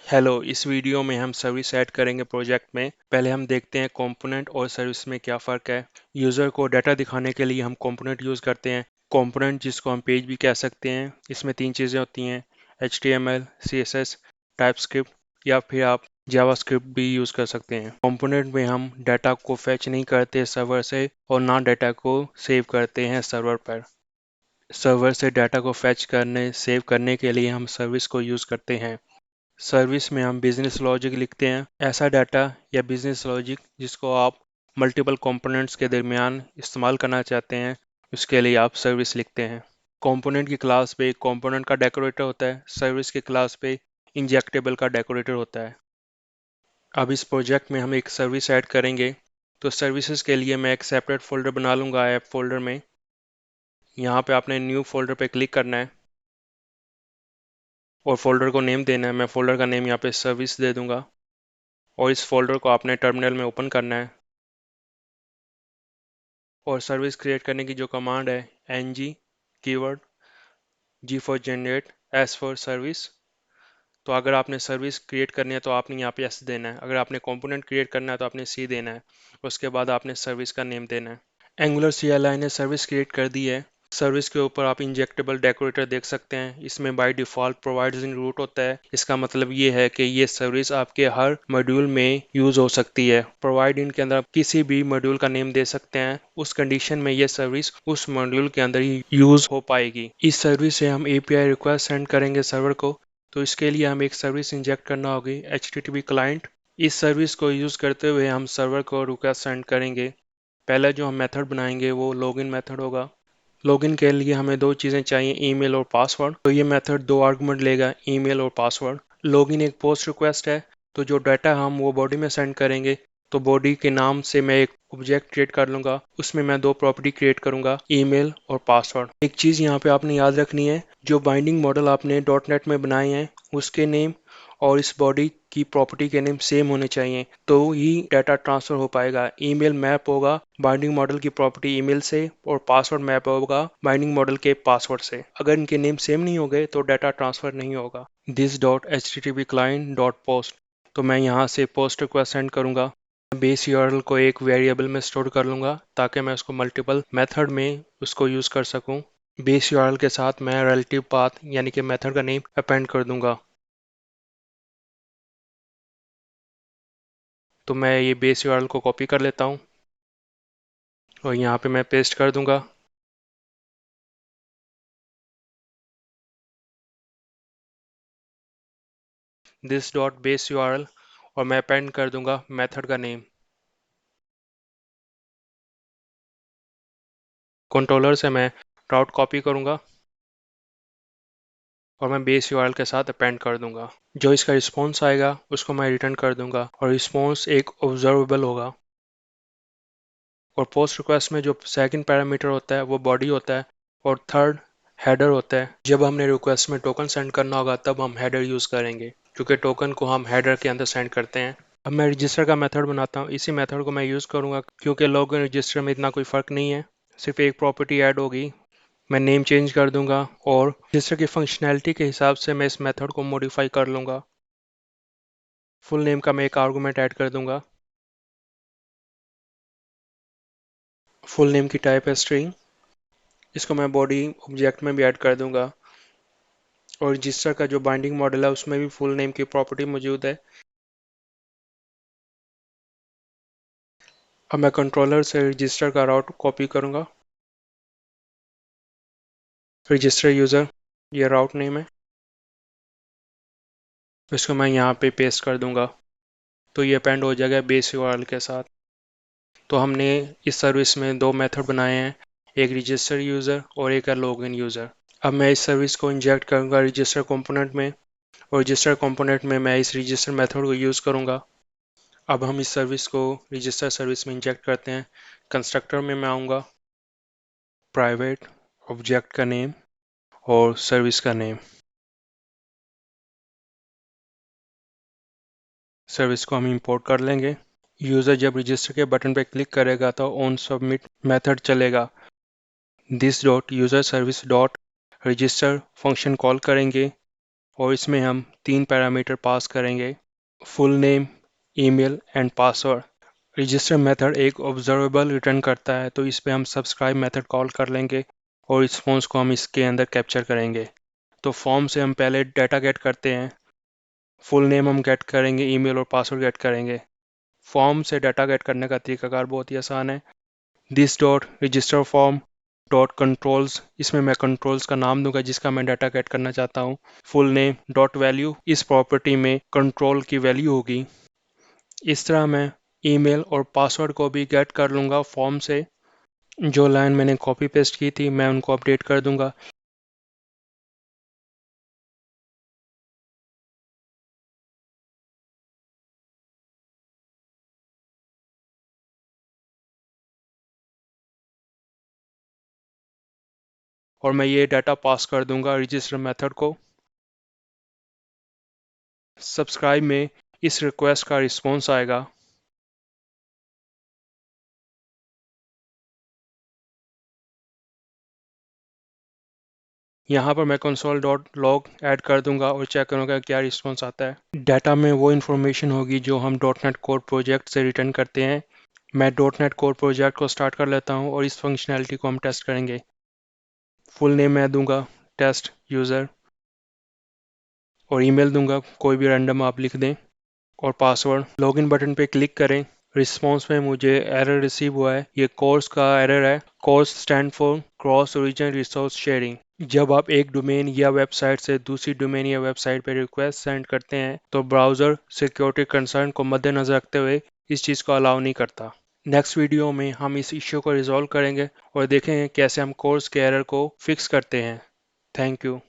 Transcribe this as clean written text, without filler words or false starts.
Hello, इस video में हम सर्विस ऐड करेंगे प्रोजेक्ट में। पहले हम देखते हैं कंपोनेंट और सर्विस में क्या फ़र्क है। यूज़र को डाटा दिखाने के लिए हम कंपोनेंट यूज़ करते हैं। कंपोनेंट जिसको हम पेज भी कह सकते हैं, इसमें तीन चीज़ें होती हैं: HTML, CSS, टाइपस्क्रिप्ट, या फिर आप जावास्क्रिप्ट भी यूज़ कर सकते हैं। कंपोनेंट में हम डाटा को फैच नहीं करते सर्वर से और ना डाटा को सेव करते हैं सर्वर पर। सर्वर से डाटा को फैच करने सेव करने के लिए हम सर्विस को यूज़ करते हैं। सर्विस में हम बिजनेस लॉजिक लिखते हैं, ऐसा डाटा या बिजनेस लॉजिक जिसको आप मल्टीपल कंपोनेंट्स के दरमियान इस्तेमाल करना चाहते हैं, उसके लिए आप सर्विस लिखते हैं। कंपोनेंट की क्लास पे कंपोनेंट का डेकोरेटर होता है, सर्विस की क्लास पे इंजेक्टेबल का डेकोरेटर होता है। अब इस प्रोजेक्ट में हम एक सर्विस ऐड करेंगे, तो सर्विसेज के लिए मैं एक सेपरेट फोल्डर बना लूँगा ऐप फोल्डर में। यहाँ पे आपने न्यू फोल्डर पे क्लिक करना है और फोल्डर को नेम देना है। मैं फोल्डर का नेम यहाँ पे सर्विस दे दूंगा और इस फोल्डर को आपने टर्मिनल में ओपन करना है। और सर्विस क्रिएट करने की जो कमांड है, ng keyword g for generate, s for service. तो अगर आपने सर्विस क्रिएट करनी है तो आपने यहाँ पे s देना है, अगर आपने कंपोनेंट क्रिएट करना है तो आपने c देना है, उसके बाद आपने सर्विस का नेम देना है। एंगुलर CLI ने सर्विस क्रिएट कर दी है। सर्विस के ऊपर आप इंजेक्टेबल डेकोरेटर देख सकते हैं। इसमें by default provides in root होता है। इसका मतलब ये है कि ये सर्विस आपके हर मॉड्यूल में यूज़ हो सकती है। प्रोवाइड इन के अंदर आप किसी भी मॉड्यूल का नेम दे सकते हैं, उस कंडीशन में ये सर्विस उस मॉड्यूल के अंदर ही यूज़ हो पाएगी। इस सर्विस से हम API रिक्वेस्ट सेंड करेंगे सर्वर को, तो इसके लिए हमें एक सर्विस इंजेक्ट करना होगी, HTTP क्लाइंट। इस सर्विस को यूज़ करते हुए हम सर्वर को रिक्वेस्ट सेंड करेंगे। पहला जो हम मेथड बनाएंगे वो लॉगिन मेथड होगा। लॉगिन के लिए हमें दो चीज़ें चाहिए, ईमेल और पासवर्ड। तो ये मेथड दो आर्गुमेंट लेगा, ईमेल और पासवर्ड। लॉगिन एक पोस्ट रिक्वेस्ट है, तो जो डाटा हम वो बॉडी में सेंड करेंगे, तो बॉडी के नाम से मैं एक ऑब्जेक्ट क्रिएट कर लूँगा। उसमें मैं दो प्रॉपर्टी क्रिएट करूँगा, ईमेल और पासवर्ड। एक चीज़ यहाँ पे आपने याद रखनी है, जो बाइंडिंग मॉडल आपने डॉट नेट में बनाए हैं उसके नेम और इस बॉडी की प्रॉपर्टी के नेम सेम होने चाहिए, तो ही डाटा ट्रांसफर हो पाएगा। ईमेल मैप होगा बाइंडिंग मॉडल की प्रॉपर्टी ईमेल से और पासवर्ड मैप होगा बाइंडिंग मॉडल के पासवर्ड से। अगर इनके नेम सेम नहीं हो गए तो डाटा ट्रांसफर नहीं होगा। This dot HTTP client dot post, तो मैं यहाँ से पोस्ट रिक्वेस्ट सेंड करूँगा। बेस यूआरएल को एक वेरिएबल में स्टोर कर लूँगा ताकि मैं उसको मल्टीपल मेथड में उसको यूज़ कर सकूँ। बेस यूआरएल के साथ मैं रिलेटिव पाथ यानी कि मेथड का नेम अपेंड कर दूंगा। तो मैं ये बेस यूआरएल को कॉपी कर लेता हूँ और यहाँ पे मैं पेस्ट कर दूंगा। दिस डॉट बेस यूआरएल और मैं अपेंड कर दूंगा मेथड का नेम। कंट्रोलर से मैं राउट कॉपी करूंगा और मैं बेस यूआरएल के साथ अपेंड कर दूंगा। जो इसका रिस्पॉन्स आएगा उसको मैं रिटर्न कर दूंगा और रिस्पॉन्स एक ऑब्जर्वेबल होगा। और पोस्ट रिक्वेस्ट में जो सेकंड पैरामीटर होता है वो बॉडी होता है और थर्ड हेडर होता है। जब हमने रिक्वेस्ट में टोकन सेंड करना होगा तब हम हेडर यूज़ करेंगे, क्योंकि टोकन को हम हेडर के अंदर सेंड करते हैं। अब मैं रजिस्टर का मेथड बनाता हूँ। इसी मेथड को मैं यूज़ करूँगा क्योंकि लॉगिन रजिस्टर में इतना कोई फ़र्क नहीं है, सिर्फ एक प्रॉपर्टी ऐड होगी। मैं नेम चेंज कर दूंगा और रजिस्टर की फंक्शनैलिटी के हिसाब से मैं इस मेथड को मॉडिफाई कर लूँगा। फुल नेम का मैं एक आर्गूमेंट ऐड कर दूंगा। फुल नेम की टाइप है स्ट्रिंग, इसको मैं बॉडी ऑब्जेक्ट में भी ऐड कर दूंगा। और रजिस्टर का जो बाइंडिंग मॉडल है उसमें भी फुल नेम की प्रॉपर्टी मौजूद है। अब मैं कंट्रोलर से रजिस्टर का राउट कॉपी करूंगा। रजिस्टर यूज़र, ये राउट नेम है, इसको मैं यहाँ पे पेस्ट कर दूंगा, तो ये अपेंड हो जाएगा बेस यूआरएल के साथ। तो हमने इस सर्विस में दो मेथड बनाए हैं, एक रजिस्टर यूज़र और एक है लॉगिन यूज़र। अब मैं इस सर्विस को इंजेक्ट करूंगा रजिस्टर कंपोनेंट में और रजिस्टर कंपोनेंट में मैं इस रजिस्टर मेथड को यूज़ करूंगा। अब हम इस सर्विस को रजिस्टर सर्विस में इंजेक्ट करते हैं। कंस्ट्रक्टर में मैं आऊँगा, प्राइवेट ऑब्जेक्ट का नेम और सर्विस का नेम। सर्विस को हम इंपोर्ट कर लेंगे। यूज़र जब रजिस्टर के बटन पर क्लिक करेगा तो ऑन सबमिट मेथड चलेगा। This dot user service dot register function call करेंगे और इसमें हम 3 पैरामीटर पास करेंगे, full name, email and password. Register method एक ऑब्जर्वेबल रिटर्न करता है, तो इस पे हम सब्सक्राइब मेथड कॉल कर लेंगे और रिस्पॉन्स को हम इसके अंदर कैप्चर करेंगे। तो फॉर्म से हम पहले डाटा गेट करते हैं, फुल नेम हम गेट करेंगे, ईमेल और पासवर्ड गेट करेंगे। फॉर्म से डाटा गेट करने का तरीकाकार बहुत ही आसान है। This dot register form dot controls, इसमें मैं कंट्रोल्स का नाम दूंगा जिसका मैं डाटा गेट करना चाहता हूँ। फुल नेम डॉट वैल्यू, इस प्रॉपर्टी में कंट्रोल की वैल्यू होगी। इस तरह मैं ईमेल और पासवर्ड को भी गेट कर लूँगा फॉर्म से। जो लाइन मैंने कॉपी पेस्ट की थी मैं उनको अपडेट कर दूंगा। और मैं ये डाटा पास कर दूंगा रजिस्टर मेथड को। सब्सक्राइब में इस रिक्वेस्ट का रिस्पॉन्स आएगा। यहाँ पर मैं console डॉट लॉग ऐड कर दूंगा और चेक करूँगा क्या रिस्पॉन्स आता है। डाटा में वो इन्फॉर्मेशन होगी जो हम डॉट नेट कोर प्रोजेक्ट से रिटर्न करते हैं। मैं डॉट नेट कोर प्रोजेक्ट को स्टार्ट कर लेता हूँ और इस फंक्शनैलिटी को हम टेस्ट करेंगे। फुल नेम मैं दूंगा टेस्ट यूज़र और ईमेल दूंगा कोई भी रैंडम आप लिख दें और पासवर्ड। लॉगिन बटन पे क्लिक करें। रिस्पॉन्स में मुझे एरर रिसीव हुआ है, ये कोर्स का एरर है। Course stand for cross origin resource sharing. जब आप एक डोमेन या वेबसाइट से दूसरी डोमेन या वेबसाइट पर रिक्वेस्ट सेंड करते हैं तो ब्राउज़र सिक्योरिटी कंसर्न को मद्देनज़र रखते हुए इस चीज़ को अलाउ नहीं करता। नेक्स्ट वीडियो में हम इस इश्यू को रिजॉल्व करेंगे और देखेंगे कैसे हम कोर्स के एरर को फिक्स करते हैं। Thank you.